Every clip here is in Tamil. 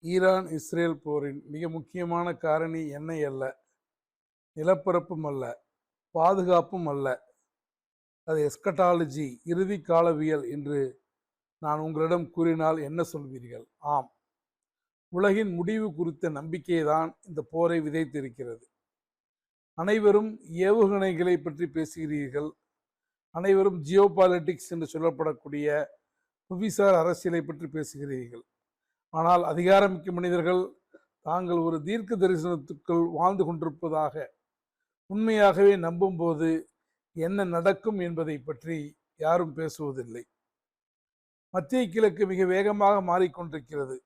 ஈரான் இஸ்ரேல் போரின் மிக முக்கியமான காரணி எண்ணெய் அல்ல, நிலப்பரப்பும் அல்ல, பாதுகாப்பும் அல்ல. அது எஸ்கட்டாலஜி, இறுதி காலவியல் என்று நான் உங்களிடம் கூறினால் என்ன சொல்வீர்கள்? ஆம், உலகின் முடிவு குறித்த நம்பிக்கைதான் இந்த போரை விதைத்திருக்கிறது. அனைவரும் ஏவுகணைகளை பற்றி பேசுகிறீர்கள். அனைவரும் ஜியோபாலிட்டிக்ஸ் என்று சொல்லப்படக்கூடிய புவிசார் அரசியலை பற்றி பேசுகிறீர்கள். ஆனால் அதிகாரமிக்க மனிதர்கள் தாங்கள் ஒரு தீர்க்க தரிசனத்துக்குள் வாழ்ந்து கொண்டிருப்பதாக உண்மையாகவே நம்பும்போது என்ன நடக்கும் என்பதை பற்றி யாரும் பேசுவதில்லை. மத்திய கிழக்கு மிக வேகமாக மாறிக்கொண்டிருக்கிறது.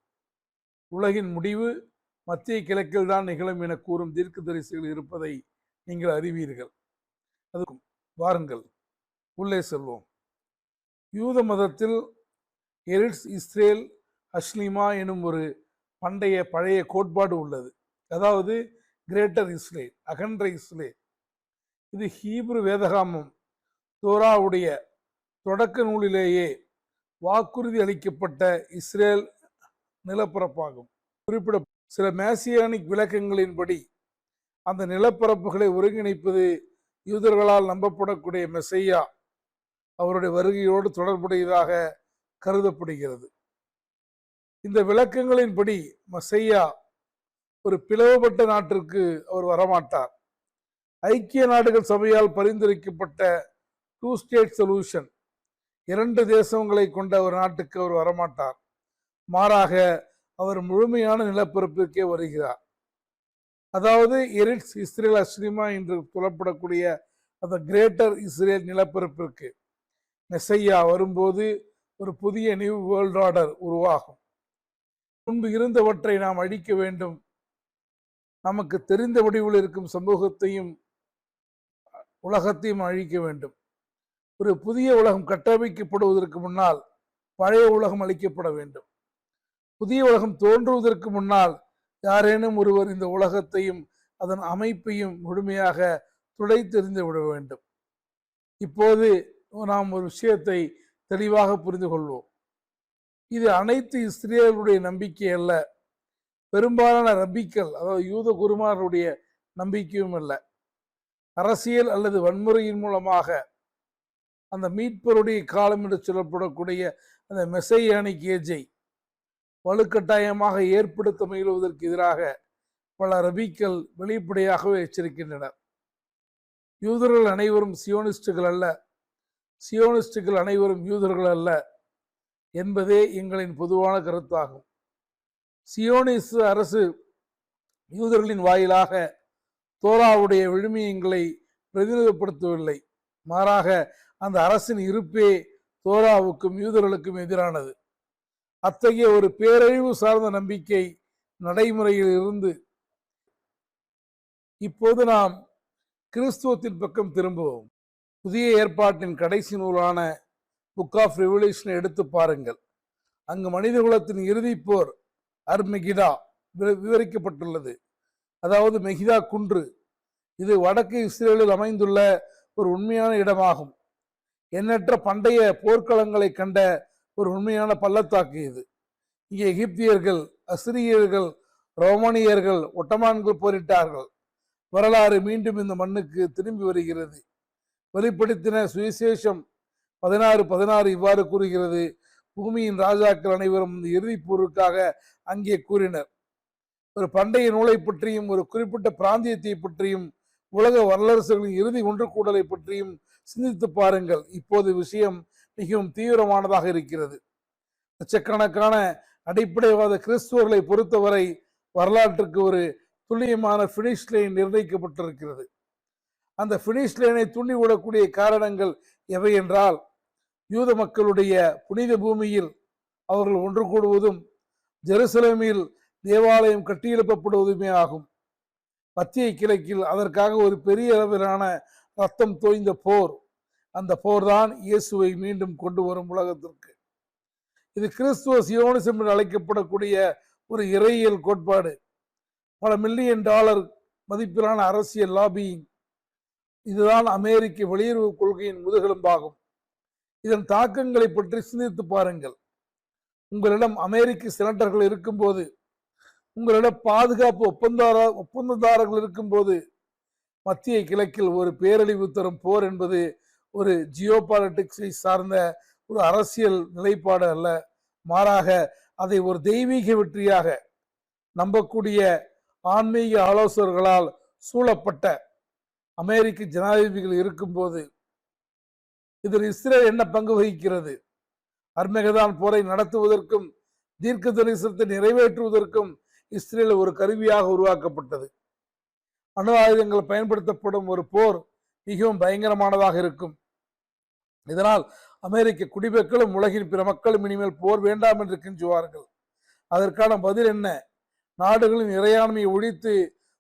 உலகின் முடிவு மத்திய கிழக்கில் தான் நிகழும் என கூறும் தீர்க்க தரிசிகள் இருப்பதை நீங்கள் அறிவீர்கள். அதுக்கும் வாருங்கள், உள்ளே செல்வோம். யூத மதத்தில் எரிட்ஸ் இஸ்ரேல் அஷ்லிமா எனும் ஒரு பழைய கோட்பாடு உள்ளது. அதாவது கிரேட்டர் இஸ்ரேல், அகன்ற இஸ்ரேல். இது ஹீப்ரு வேதகாமம் தோராவுடைய தொடக்க நூலிலேயே வாக்குறுதி அளிக்கப்பட்ட இஸ்ரேல் நிலப்பரப்பாகும். குறிப்பிட சில மேசியானிக் விளக்கங்களின்படி அந்த நிலப்பரப்புகளை ஒருங்கிணைப்பது யூதர்களால் நம்பப்படக்கூடிய மெசையா அவருடைய வருகையோடு தொடர்புடையதாக கருதப்படுகிறது. இந்த விளக்கங்களின்படி மெசையா ஒரு பிளவுபட்ட நாட்டிற்கு அவர் வரமாட்டார். ஐக்கிய நாடுகள் சபையால் பரிந்துரைக்கப்பட்ட 2 ஸ்டேட் சொல்யூஷன், 2 தேசங்களை கொண்ட ஒரு நாட்டுக்கு அவர் வரமாட்டார். மாறாக அவர் முழுமையான நிலப்பரப்பிற்கே வருகிறார். அதாவது எரிட்ஸ் இஸ்ரேல் அஷ்லிமா என்று சொல்லப்படக்கூடிய அந்த கிரேட்டர் இஸ்ரேல் நிலப்பரப்பிற்கு மெசையா வரும்போது ஒரு புதிய நியூ வேர்ல்ட் ஆர்டர் உருவாகும். முன்பு இருந்தவற்றை நாம் அழிக்க வேண்டும். நமக்கு தெரிந்த வடிவில் இருக்கும் சமூகத்தையும் உலகத்தையும் அழிக்க வேண்டும். ஒரு புதிய உலகம் கட்டமைக்கப்படுவதற்கு முன்னால் பழைய உலகம் அழிக்கப்பட வேண்டும். புதிய உலகம் தோன்றுவதற்கு முன்னால் யாரேனும் ஒருவர் இந்த உலகத்தையும் அதன் அமைப்பையும் முழுமையாக துடைத்தெறிந்து விட வேண்டும். இப்போது நாம் ஒரு விஷயத்தை தெளிவாக புரிந்து கொள்வோம். இது அனைத்து இஸ்ரேலுடைய நம்பிக்கை அல்ல, பெரும்பாலான ரப்பிக்கள், அதாவது யூத குருமாருடைய நம்பிக்கையும் அல்ல. அரசியல் அல்லது வன்முறையின் மூலமாக அந்த மீட்பருடைய காலம் என்று சொல்லப்படக்கூடிய அந்த மெசையானிக் ஏஜை வலுக்கட்டாயமாக ஏற்படுத்த முயலுவதற்கு எதிராக பல ரபிக்கள் வெளிப்படையாகவே எச்சரிக்கின்றனர். யூதர்கள் அனைவரும் சியோனிஸ்டுகள் அல்ல, சியோனிஸ்டுகள் அனைவரும் யூதர்கள் அல்ல என்பதே எங்களின் பொதுவான கருத்தாகும். சியோனிச அரசு யூதர்களின் வாயிலாக தோராவுடைய விழுமியங்களை பிரதிநிதிப்படுத்தவில்லை. மாறாக அந்த அரசின் இருப்பே தோராவுக்கும் யூதர்களுக்கும் எதிரானது. அத்தகைய ஒரு பேரழிவு சார்ந்த நம்பிக்கை நடைமுறையில் இருந்து இப்போது நாம் கிறிஸ்துவத்தின் பக்கம் திரும்புவோம். புதிய ஏற்பாட்டின் கடைசி நூலான புக் ஆஃப் ரெவல்யூஷனை எடுத்து பாருங்கள். அங்கு மனித குலத்தின் இறுதி போர் அர்மெகிடா விவரிக்கப்பட்டுள்ளது. அதாவது மெகிதா குன்று. இது வடக்கு இஸ்ரேலில் அமைந்துள்ள ஒரு உண்மையான இடமாகும். எண்ணற்ற பண்டைய போர்க்களங்களை கண்ட ஒரு உண்மையான பள்ளத்தாக்கு இது. இங்கே எகிப்தியர்கள், அசிரியர்கள், ரோமானியர்கள், ஒட்டமான்கள் போரிட்டார்கள். வரலாறு மீண்டும் இந்த மண்ணுக்கு திரும்பி வருகிறது. வெளிப்படுத்தின சுவிசேஷம் 16:16 இவ்வாறு கூறுகிறது: பூமியின் ராஜாக்கள் அனைவரும் இந்த இறுதி போருக்காக அங்கே கூறினர். ஒரு பண்டைய நூலை பற்றியும் ஒரு குறிப்பிட்ட பிராந்தியத்தை பற்றியும் உலக வல்லரசுகளின் இறுதி ஒன்று கூடலை பற்றியும் சிந்தித்து பாருங்கள். இப்போது விஷயம் மிகவும் தீவிரமானதாக இருக்கிறது. லட்சக்கணக்கான அடிப்படைவாத கிறிஸ்துவர்களை பொறுத்தவரை வரலாற்றுக்கு ஒரு துல்லியமான பினிஷ் லைன் நிர்ணயிக்கப்பட்டிருக்கிறது. அந்த பினிஷ் லைனை தூண்டிவிடக்கூடிய காரணங்கள் எவை என்றால், யூத மக்களுடைய புனித பூமியில் அவர்கள் ஒன்று கூடுவதும் ஜெருசலேமில் தேவாலயம் கட்டியெழுப்பப்படுவதுமே ஆகும். மத்திய கிழக்கில் அதற்காக ஒரு பெரிய அளவிலான ரத்தம் தோய்ந்த போர். அந்த போர் தான் இயேசுவை மீண்டும் கொண்டு வரும் உலகத்திற்கு. இது கிறிஸ்துவ சியோனிசம் என்று அழைக்கப்படக்கூடிய ஒரு இறையியல் கோட்பாடு. பல மில்லியன் டாலர் மதிப்பிலான அரசியல் லாபியிங். இதுதான் அமெரிக்க வெளியுறவு கொள்கையின் முதுகெலும்பாகும். இதன் தாக்கங்களை பற்றி சிந்தித்து பாருங்கள். உங்களிடம் அமெரிக்க செனட்டர்கள் இருக்கும்போது உங்களிடம் பாதுகாப்பு ஒப்பந்ததாரர்கள் இருக்கும்போது மத்திய கிழக்கில் ஒரு பேரழிவு தரும் போர் என்பது ஒரு ஜியோ பாலிட்டிக்ஸை சார்ந்த ஒரு அரசியல் நிலைப்பாடு அல்ல. மாறாக அதை ஒரு தெய்வீக வெற்றியாக நம்பக்கூடிய ஆன்மீக ஆலோசகர்களால் சூழப்பட்ட அமெரிக்க ஜனாதிபதிகள் இருக்கும்போது இதில் இஸ்ரேல் என்ன பங்கு வகிக்கிறது? அர்மகதான் போரை நடத்துவதற்கும் தீர்க்க தரிசனத்தை நிறைவேற்றுவதற்கும் இஸ்ரேல் ஒரு கருவியாக உருவாக்கப்பட்டது. அணு ஆயுதங்கள் பயன்படுத்தப்படும் ஒரு போர் மிகவும் பயங்கரமானதாக இருக்கும். இதனால் அமெரிக்க குடிமக்களும் உலகின் பிற மக்களும் இனிமேல் போர் வேண்டாம் என்று கெஞ்சுவார்கள். அதற்கான பதில் என்ன? நாடுகளின் இறையாண்மையை ஒழித்து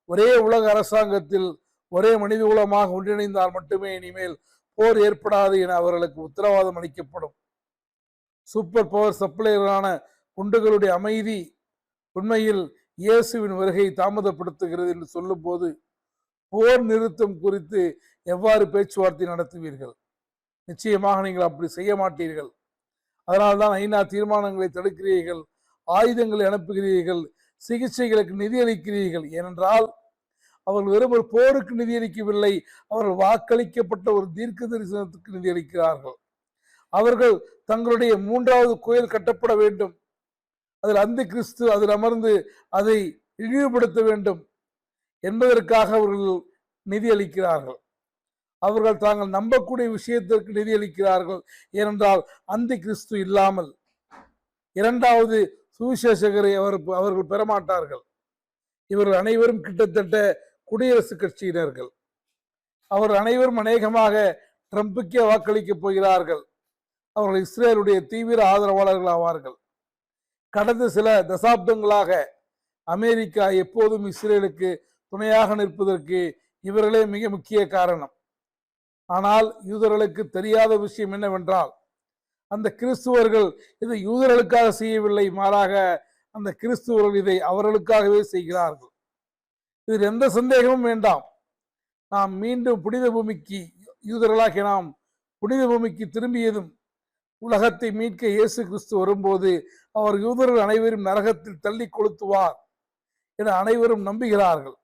ஒரே உலக அரசாங்கத்தில் ஒரே மனித குலமாக ஒன்றிணைந்தால் மட்டுமே இனிமேல் போர் ஏற்படாது என அவர்களுக்கு உத்தரவாதம் அளிக்கப்படும். சூப்பர் பவர் சப்ளையரான குண்டுகளுடைய அமைதி உண்மையில் இயேசுவின் வருகை தாமதப்படுத்துகிறது என்று சொல்லும் போது போர் நிறுத்தம் குறித்து எவ்வாறு பேச்சுவார்த்தை நடத்துவீர்கள்? நிச்சயமாக நீங்கள் அப்படி செய்ய மாட்டீர்கள். அதனால்தான் ஐநா தீர்மானங்களை தடுக்கிறீர்கள், ஆயுதங்களை அனுப்புகிறீர்கள், சிகிச்சைகளுக்கு நிதியளிக்கிறீர்கள். ஏனென்றால் அவர்கள் வெறும் ஒரு போருக்கு நிதியளிக்கவில்லை, அவர்கள் வாக்களிக்கப்பட்ட ஒரு தீர்க்க தரிசனத்துக்கு நிதியளிக்கிறார்கள். அவர்கள் தங்களுடைய 3வது கோயில் கட்டப்பட வேண்டும், அதில் அந்த கிறிஸ்து அதில் அமர்ந்து அதை இழிவுபடுத்த வேண்டும் என்பதற்காக அவர்கள் நிதியளிக்கிறார்கள். அவர்கள் தாங்கள் நம்பக்கூடிய விஷயத்திற்கு நிதியளிக்கிறார்கள். ஏனென்றால் அந்த கிறிஸ்து இல்லாமல் 2வது சுவிசேஷகரை அவர்கள் பெறமாட்டார்கள். இவர்கள் அனைவரும் கிட்டத்தட்ட குடியரசுக் கட்சியினர்கள். அவர்கள் அனைவரும் அநேகமாக ட்ரம்புக்கே வாக்களிக்கப் போகிறார்கள். அவர்கள் இஸ்ரேலுடைய தீவிர ஆதரவாளர்கள் ஆவார்கள். கடந்த சில தசாப்தங்களாக அமெரிக்கா எப்போதும் இஸ்ரேலுக்கு துணையாக நிற்பதற்கு இவர்களே மிக முக்கிய காரணம். ஆனால் யூதர்களுக்கு தெரியாத விஷயம் என்னவென்றால், அந்த கிறிஸ்துவர்கள் இதை யூதர்களுக்காக செய்யவில்லை, மாறாக அந்த கிறிஸ்துவர்கள் இதை அவர்களுக்காகவே செய்கிறார்கள். இதில் எந்த சந்தேகமும் வேண்டாம். நாம் மீண்டும் புனித பூமிக்கு, யூதர்களாக நாம் புனித பூமிக்கு திரும்பியதும் உலகத்தை மீட்க இயேசு கிறிஸ்து வரும்போது அவர் யூதர்கள் அனைவரும் நரகத்தில் தள்ளி கொளுத்துவார் என அனைவரும் நம்புகிறார்கள்.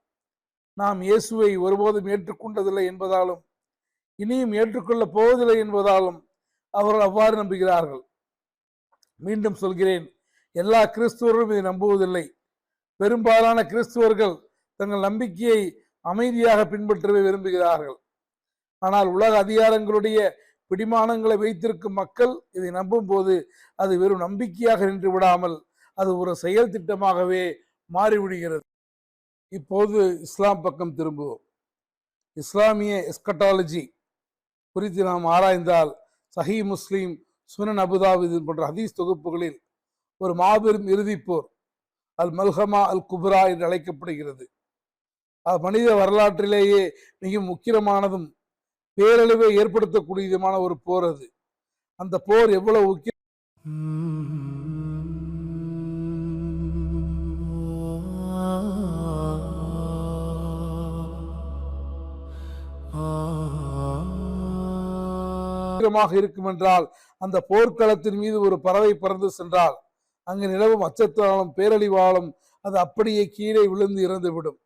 நாம் இயேசுவை ஒருபோதும் ஏற்றுக்கொண்டதில்லை என்பதாலும் இனியும் ஏற்றுக்கொள்ளப் போவதில்லை என்பதாலும் அவர்கள் அவ்வாறு நம்புகிறார்கள். மீண்டும் சொல்கிறேன், எல்லா கிறிஸ்துவர்களும் இதை நம்புவதில்லை. பெரும்பாலான கிறிஸ்துவர்கள் தங்கள் நம்பிக்கையை அமைதியாக பின்பற்றவே விரும்புகிறார்கள். ஆனால் உலக அதிகாரங்களுடைய பிடிமானங்களை வைத்திருக்கும் மக்கள் இதை நம்பும் போது அது வெறும் நம்பிக்கையாக நின்று விடாமல் அது ஒரு செயல் திட்டமாகவே மாறிவிடுகிறது. இப்போது இஸ்லாம் பக்கம் திரும்புவோம். இஸ்லாமிய எஸ்கட்டாலஜி குறித்து நாம் ஆராய்ந்தால் சஹீ முஸ்லீம், சுனன் அபுதாபித் போன்ற ஹதீஸ் தொகுப்புகளில் ஒரு மாபெரும் இறுதிப்போர் அல் மல்ஹமா அல் குப்ரா என்று அழைக்கப்படுகிறது. அது மனித வரலாற்றிலேயே மிக முக்கியமானதும் பேரழிவை ஏற்படுத்தக்கூடியதுமான ஒரு போர். அது அந்த போர் எவ்வளவு முக்கியம் இருக்கும் என்றால், அந்த போர்க்களத்தின் மீது ஒரு பறவை பறந்து சென்றால் அங்கு நிலவும் அச்சத்தாலும் பேரழிவாலும் அது அப்படியே கீழே விழுந்து இறந்துவிடும்.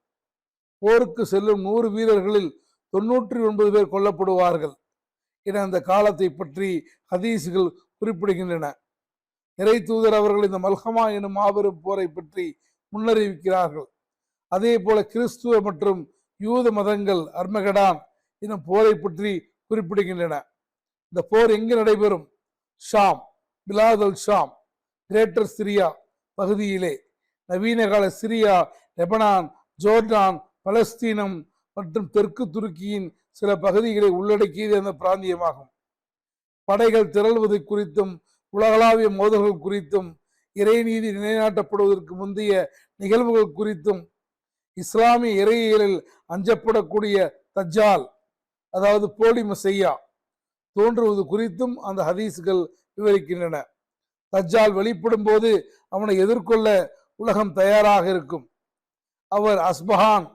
போருக்கு செல்லும் 100 வீரர்களில் 99 பேர் கொல்லப்படுவார்கள் என அந்த காலத்தை பற்றி ஹதீஸ்கள் குறிப்பிடுகின்றன. இறை தூதர் அவர்கள் இந்த மல்ஹமா எனும் மாபெரும் போரை பற்றி முன்னறிவிக்கிறார்கள். அதே போல கிறிஸ்துவ மற்றும் யூத மதங்கள் அர்மகடான் எனும் போரை பற்றி குறிப்பிடுகின்றன. இந்த போர் எங்கு நடைபெறும்? ஷாம், பிலாத் அல் ஷாம், கிரேட்டர் சிரியா பகுதியிலே. நவீன கால சிரியா, லெபனான், ஜோர்டான், பலஸ்தீனம் மற்றும் தெற்கு துருக்கியின் சில பகுதிகளை உள்ளடக்கியது அந்த பிராந்தியமாகும். படைகள் திரள்வது குறித்தும் உலகளாவிய மோதல்கள் குறித்தும் இறைநீதி நிலைநாட்டப்படுவதற்கு முந்தைய நிகழ்வுகள் குறித்தும் இஸ்லாமிய இறையியலில் அஞ்சப்படக்கூடிய தஜ்ஜால், அதாவது போலி மசையா தோன்றுவது குறித்தும் அந்த ஹதீஸ்கள் விவரிக்கின்றன. தஜ்ஜால் வெளிப்படும் போது அவனை எதிர்கொள்ள உலகம் தயாராக இருக்கும். அவர் அஸ்பஹான்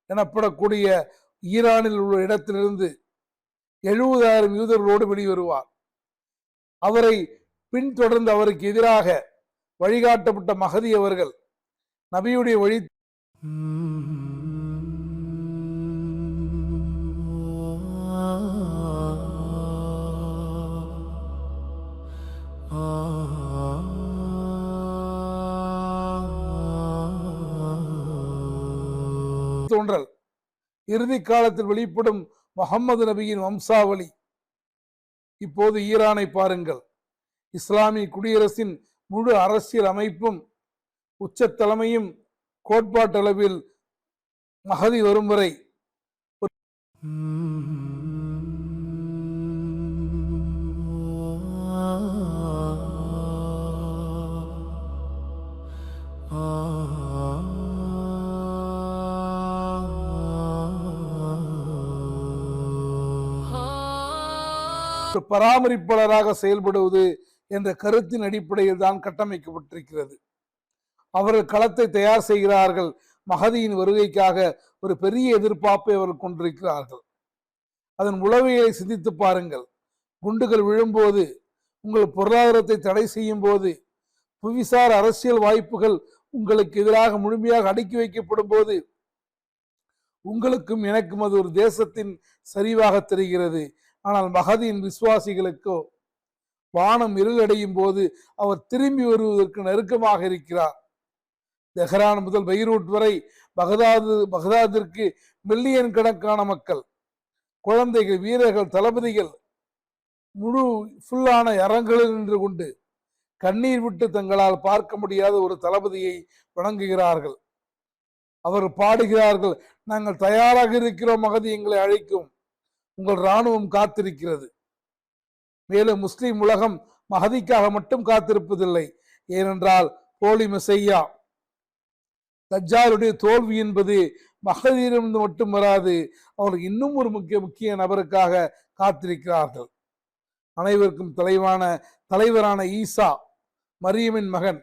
எனப்படக்கூடிய ஈரானில் உள்ள இடத்திலிருந்து 70,000 யூதர்களோடு வெளிவருவார். அவரை பின்தொடர்ந்து அவருக்கு எதிராக வழிகாட்டப்பட்ட மஹதி அவர்கள் நபியுடைய வழி தோன்றல் இறுதி காலத்தில் வெளிப்படும் முகம்மது நபியின் வம்சாவளி. இப்போது ஈரானை பாருங்கள். இஸ்லாமிய குடியரசின் முழு அரசியல் அமைப்பும் உச்ச தலைமையும் கோட்பாட்டளவில் மஹதி வரும் வரை பராமரிப்பாளராக செயல்படுவது என்ற கருத்தின் அடிப்படையில் தான் கட்டமைக்கப்பட்டிருக்கிறது. அவர்கள் களத்தை தயார் செய்கிறார்கள். மஹதியின் வருகைக்காக ஒரு பெரிய எதிர்பார்ப்பை அவர்கள் கொண்டிருக்கிறார்கள். அதன் உளவியலை சிந்தித்து பாருங்கள். குண்டுகள் விழும்போது, உங்கள் பொருளாதாரத்தை தடை செய்யும் போது, புவிசார் அரசியல் வாய்ப்புகள் உங்களுக்கு எதிராக முழுமையாக அடுக்கி வைக்கப்படும் போது, உங்களுக்கும் எனக்கும் அது ஒரு தேசத்தின் சரிவாக தெரிகிறது. ஆனால் மஹதியின் விசுவாசிகளுக்கோ வானம் இருளடையும் போது அவர் திரும்பி வருவதற்கு நெருக்கமாக இருக்கிறார். தெஹ்ரான் முதல் பெய்ரூட் வரை பகதாதிற்கு மில்லியன் கணக்கான மக்கள், குழந்தைகள், வீரர்கள், தளபதிகள் முழு ஃபுல்லான அரங்குகளில் நின்று கொண்டு கண்ணீர் விட்டு தங்களால் பார்க்க முடியாத ஒரு தளபதியை வணங்குகிறார்கள். அவர் பாடுகிறார்கள், நாங்கள் தயாராக இருக்கிறோம், மஹதி எங்களை அழைக்கும், உங்கள் இராணுவம் காத்திருக்கிறது. மேலும் முஸ்லிம் உலகம் மஹதிக்காக மட்டும் காத்திருப்பதில்லை. ஏனென்றால் போலி மெசையா தஜ்ஜாலுடைய தோல்வி என்பது மஹதியிலிருந்து மட்டும் வராது. அவர்கள் இன்னும் ஒரு முக்கிய நபருக்காக காத்திருக்கிறார்கள். அனைவருக்கும் தலைவரான ஈசா, மரியமின் மகன்.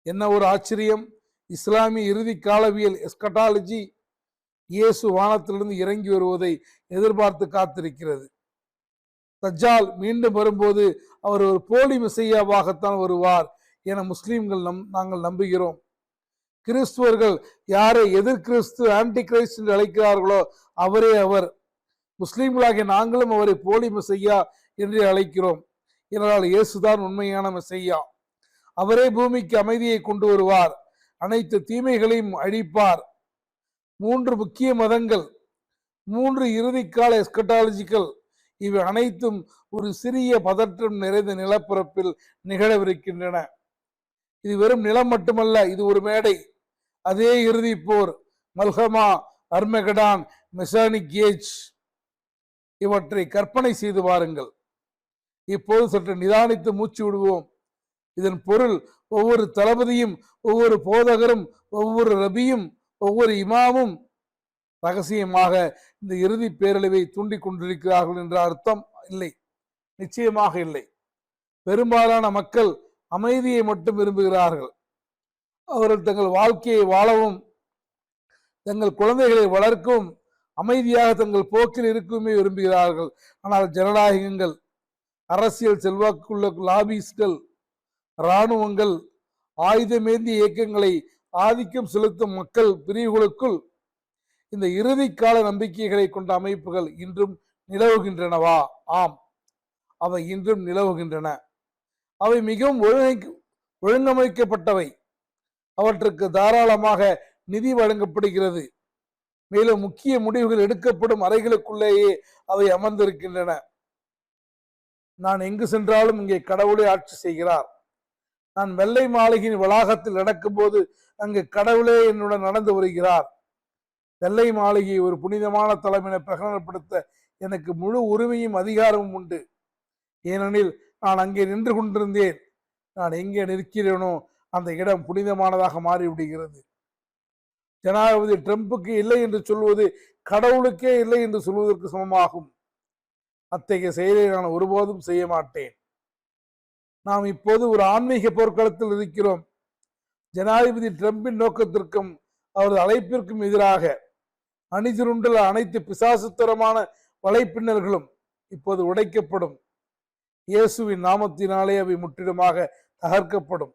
என்ன ஒரு ஆச்சரியம்! இஸ்லாமிய இறுதி காலவியல் எஸ்கட்டாலஜி இயேசு வானத்திலிருந்து இறங்கி வருவதை எதிர்பார்த்து காத்திருக்கிறது. தஜ்ஜால் மீண்டும் வரும்போது அவர் ஒரு போலி மெசையாவாகத்தான் வருவார் என முஸ்லிம்கள் நாங்கள் நம்புகிறோம். கிறிஸ்துவர்கள் யாரை எதிர் கிறிஸ்து, ஆன்டி கிரைஸ்ட் என்று அழைக்கிறார்களோ அவரே அவர். முஸ்லிம்களாகிய நாங்களும் அவரை போலி மெசையா என்று அழைக்கிறோம். இதனால் இயேசுதான் உண்மையான மெசையா. அவரே பூமிக்கு அமைதியை கொண்டு வருவார், அனைத்து தீமைகளையும் அழிப்பார். 3 முக்கிய மதங்கள், 3 இறுதிக்கால எஸ்கட்டாலஜிகள், இவை அனைத்தும் ஒரு சிறிய பதற்றம் நிறைந்த நிலப்பரப்பில் நிகழவிருக்கின்றன. இது வெறும் நிலம் மட்டுமல்ல, இது ஒரு மேடை. அதே இறுதி போர், மல்ஹமா, அர்மெகடான், மெசானிக் ஏஜ், இவற்றை கற்பனை செய்து பாருங்கள். இப்போது சற்று நிதானித்து மூச்சு விடுவோம். இதன் பொருள், ஒவ்வொரு தளபதியும், ஒவ்வொரு போதகரும், ஒவ்வொரு ரபியும், ஒவ்வொரு இமாமும் ரகசியமாக இந்த இறுதி பேரழிவை தூண்டிக் கொண்டிருக்கிறார்கள் என்ற அர்த்தம் இல்லை, நிச்சயமாக இல்லை. பெரும்பாலான மக்கள் அமைதியை மட்டும் விரும்புகிறார்கள். அவர்கள் தங்கள் வாழ்க்கையை வாழவும், தங்கள் குழந்தைகளை வளர்க்கவும், அமைதியாக தங்கள் போக்கில் இருக்கவுமே விரும்புகிறார்கள். ஆனால் ஜனநாயகங்கள், அரசியல் செல்வாக்குள்ள லாபிஸ்கள், இராணுவங்கள், ஆயுதமேந்திய இயக்கங்களை ஆதிக்கம் செலுத்தும் மக்கள் பிரிவுகளுக்குள் இந்த இறுதி கால நம்பிக்கைகளை கொண்ட அமைப்புகள் இன்றும் நிலவுகின்றனவா? ஆம், அவை இன்றும் நிலவுகின்றன. அவை மிகவும் ஒழுங்கமைக்கப்பட்டவை. அவற்றுக்கு தாராளமாக நிதி வழங்கப்படுகிறது. மேலும் முக்கிய முடிவுகள் எடுக்கப்படும் அறைகளுக்குள்ளேயே அவை அமர்ந்திருக்கின்றன. நான் எங்கு சென்றாலும் இங்கே கடவுளை ஆட்சி செய்கிறார். நான் வெள்ளை மாளிகையின் வளாகத்தில் நடக்கும்போது அங்கு கடவுளே என்னுடன் நடந்து வருகிறார். வெள்ளை மாளிகை ஒரு புனிதமான தலம் என பிரகடனப்படுத்த எனக்கு முழு உரிமையும் அதிகாரமும் உண்டு. ஏனெனில் நான் அங்கே நின்று கொண்டிருந்தேன். நான் எங்கே நிற்கிறேனோ அந்த இடம் புனிதமானதாக மாறிவிடுகிறது. ஜனாதிபதி ட்ரம்புக்கு இல்லை என்று சொல்வது கடவுளுக்கே இல்லை என்று சொல்வதற்கு சமமாகும். அத்தகைய செயலை நான் ஒருபோதும் செய்ய மாட்டேன். நாம் இப்போது ஒரு ஆன்மீக போர்க்களத்தில் இருக்கிறோம். ஜனாதிபதி ட்ரம்பின் நோக்கத்திற்கும் அவரது அழைப்பிற்கும் எதிராக அணிதிருண்டுள்ள அனைத்து பிசாசுத்தரமான வலைப்பின்னல்களும் இப்போது உடைக்கப்படும். இயேசுவின் நாமத்தினாலே அவை முற்றிலுமாக தகர்க்கப்படும்.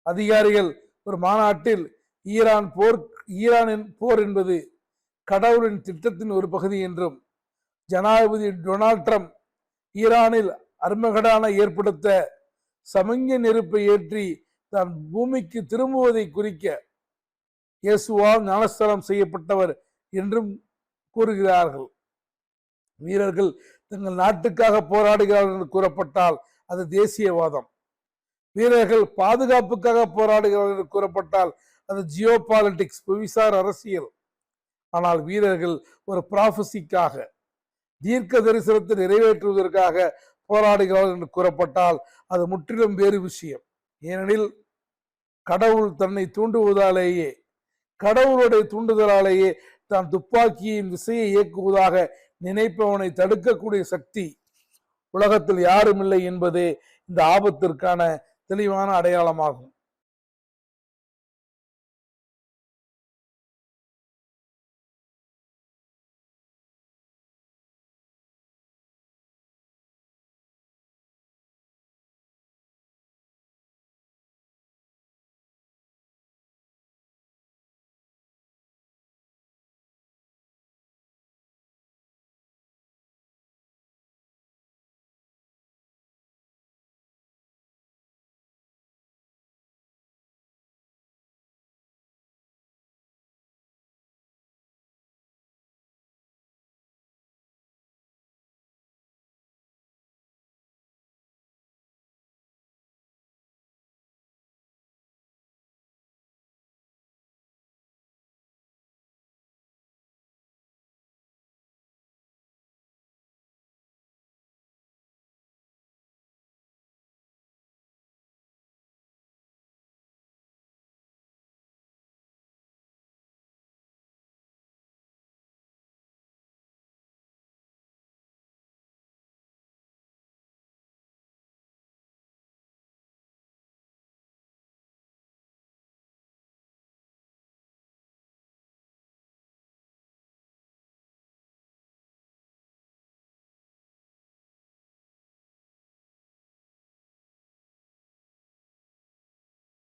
அதிகாரிகள் ஒரு மாநாட்டில் ஈரானின் போர் என்பது கடவுளின் திட்டத்தின் ஒரு பகுதி என்றும், ஜனாதிபதி டொனால்ட் ட்ரம்ப் ஈரானில் அர்மகடான ஏற்படுத்த சமஞ்ச நெருப்பை ஏற்றி தான் பூமிக்கு திரும்புவதை குறிக்க இயேசுவால் ஞானஸ்தானம் செய்யப்பட்டவர் என்றும் கூறுகிறார்கள். வீரர்கள் தங்கள் நாட்டுக்காக போராடுகிறார்கள் என்று கூறப்பட்டால் அது தேசியவாதம். வீரர்கள் பாதுகாப்புக்காக போராடுகிறார்கள் என்று கூறப்பட்டால் அது ஜியோ பாலிடிக்ஸ், புவிசார் அரசியல். ஆனால் வீரர்கள் ஒரு ப்ராஃபஸிக்காக, தீர்க்க தரிசனத்தை நிறைவேற்றுவதற்காக போராடுகிறார்கள் என்று கூறப்பட்டால் அது முற்றிலும் வேறு விஷயம். ஏனெனில் கடவுள் தன்னை தூண்டுவதாலேயே, கடவுளுடைய தூண்டுதலாலேயே தான் துப்பாக்கியின் விசையை இயக்குவதாக நினைப்பவனை தடுக்கக்கூடிய சக்தி உலகத்தில் யாரும் இல்லை என்பதே இந்த ஆபத்திற்கான தெளிவான அடையாளமாகும்.